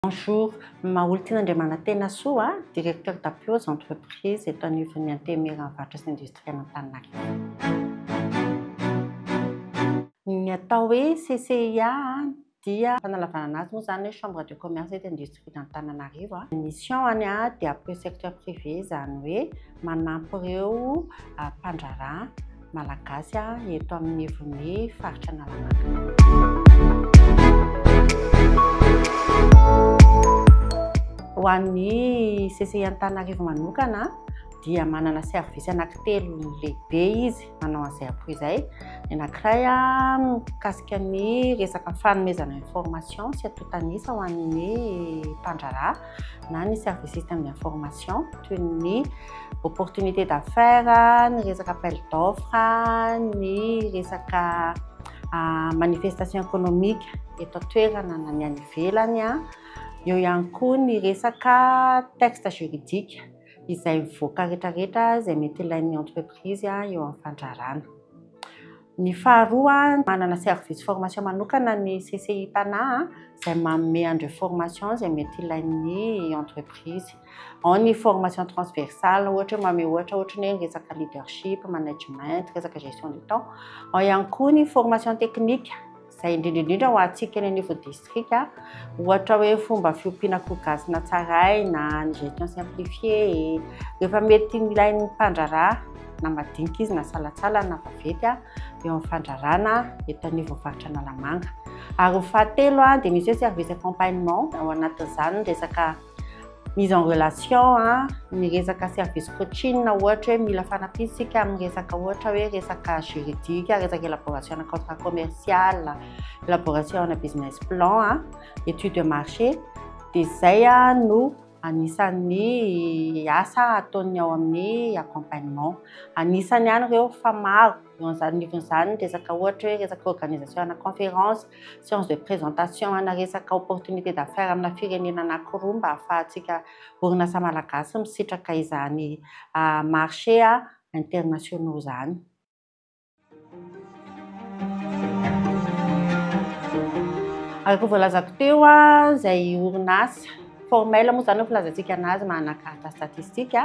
Bonjour, Maoltina Andriamanantena Soa, directeur d'appui aux entreprises eto anivon'ny Antemera-Varotra sy Industria Antananarivo. Ny atao hoe CCIA dia fanalavana azy moa zany hoe Chambre de commerce et d'industrie d'Antananarivo. Mission-any dia appui au secteur privé, zany hoe manampy ireo mpandraharaha malagasy eto amin'ny nivon'ny faritra Analamanga. Ho an'ny CCIA Antananarivo manokana dia manana service anankitelo lehibe izy manao an'izay appui izay. Ny anankiray mikasika ny resaka fanomezana information sy atotanisa ho an'ny mpandraharaha na ny service système d'information toy ny opportunité d'affaires, ny resaka appel d'offre, ny resaka manifestation économique eto toerana na ny any ivelany. Eo ihany koa ny resaka texte juridique izay mivoaka rehetrarehetra izay mety ilain'ny entreprise eo amin'ny fandraharahana. Ny faharoa manana service formation manokana ny CCI Tana izay manome andreo formation izay mety ilain'ny entreprise. Ao ny formation transversale ohatra manome ohatra ny resaka leadership, management, resaka gestion du temps. Ao ihany koa ny formation technique izay indrindrindrindra ho antsika eny anivon'ny district ohatra hoe fomba fiompiana kogasina tsaraina, ny gestion simplifiée, rehefa mety ilain'ny mpandraharaha na madinika izy na salatsala na vaventy eo amin'ny fandraharahana eto anivon'ny faritra Analamanga. Ary fahatelo dia misy hoe service accompagnement ao anatin'izany resaka mise en relation, ny resaka service coaching ohatra hoe mila fanampintsika amin'ny resaka ohatra hoe resaka juridique, resaka élaboration de contrat commercial, élaboration de business plan, étude de marché. Dia izay no anisan'ny asa ataony ao amin'ny accompagnement. Anisany ihany ireo fa maro eo anivon'izany resaka ohatra hoe resaka organisation na conférence, séance de présentation na resaka opportunité d'affaires amina firenena anankiroa mba ahafahantsika orinasa malagasy misitraka izany marché internationaux zany. Araka voalazako teo izay orinasa formel moa zany filazantsika anazy manana carte statistique,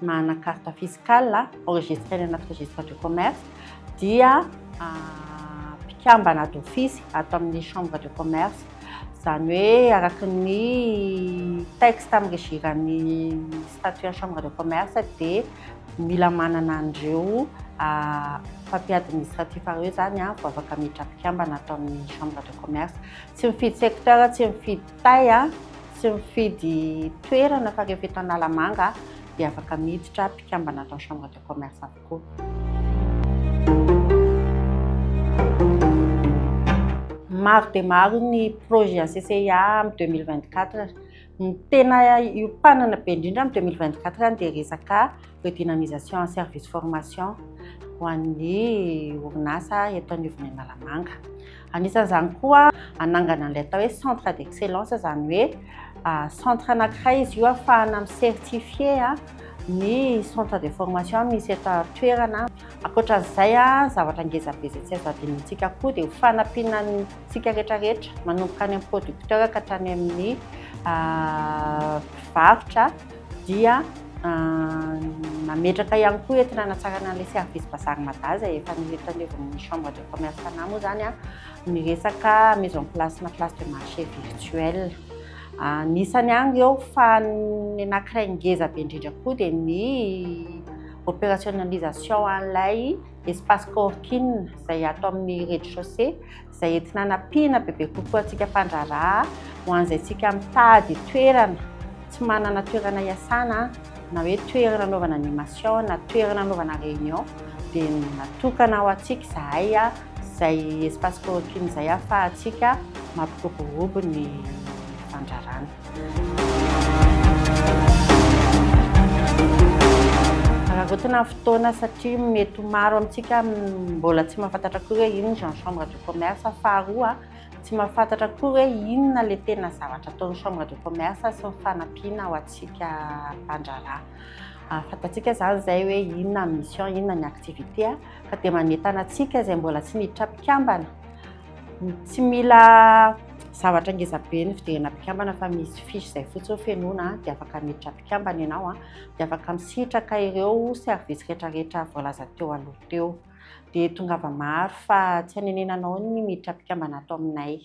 manana carte fiscale enregistré anaty registre du commerce dia mpikambana d'office ato amin'ny chambre de commerce, zany hoe araka ny texte amin'ny regiran'ny statut chambre de commerce dia mila manana andreo papier administratif ireo zany vao afaka miditra mpikambana ato amin'ny chambre de commerce. Tsy mifidy secteur, tsy mifidy taille, tsy mifidy toerana fa rehefa eto Analamanga dia afaka miditra mpikambana ato amin'ny chambre de commerce avokoa. Maro dia maro ny projet CCIA amin'ny 2024. Ny tena iopanana be indrindra amin'ny 2024 dia resaka redynamisation en service formation ho an'ny orinasa eto anivon'ny Analamanga. Anisan'izany koa anangana an'ilay atao hoe centre d'excellence, zany hoe centre anankiray izy io ahafahana misertifier ny centre de formation misy eto toerana. Ankoatran'izay zavatra ngezabe izay tsy azo adinintsika koa dia ho fanampianantsika rehetrarehetra manomboka any amin'ny producteur ka hatrany amin'ny mpivarotra dia nametraka ihany koa entina hanatsarana an'ilay service bazary madaza efa eto anivon'ny chambre de commerce Tana moa zany ny resaka mise en place na place de marché virtuel. Anisany ihany ireo fa ny anankiray ngeza be indrindra koa dia ny opérationnalisation an'ilay espace coworking izay atao amin'ny rez-de-chaussée izay entina hanampiana bebe kokoa antsika mpandraharaha ho an'izay tsika mitady toerana tsy manana toerana iasana na hoe toerana anaovana animation na toerana anaovana réunion dia natokana ho antsika izay espace coworking izay ahafahantsika mampiroborobo ny fandraharahana. Raha fotoana satria mety maro amintsika mbola tsy mahafantatra koa hoe inona ny chambre de commerce. Faharoa tsy mahafantatra koa hoe inona ilay tena zavatra ataon'ny chambre de commerce sy ny fanampiana ho antsika mpandraharaha. Fantatsika zany zay hoe inona ny mission, inona ny activité ka dia manentana antsika izay mbola tsy miditra mpikambana. Tsy mila zavatra ngezabe ny fidirana mpikambana fa misy fiche izay fotsiny fenoana dia afaka miditra mpikambana ianao dia afaka misitraka ireo service rehetrarehetra voalaza teo aloha teo dia tonga ava maro fa tsy hanenenanao ny miditra mpikambana ato aminay.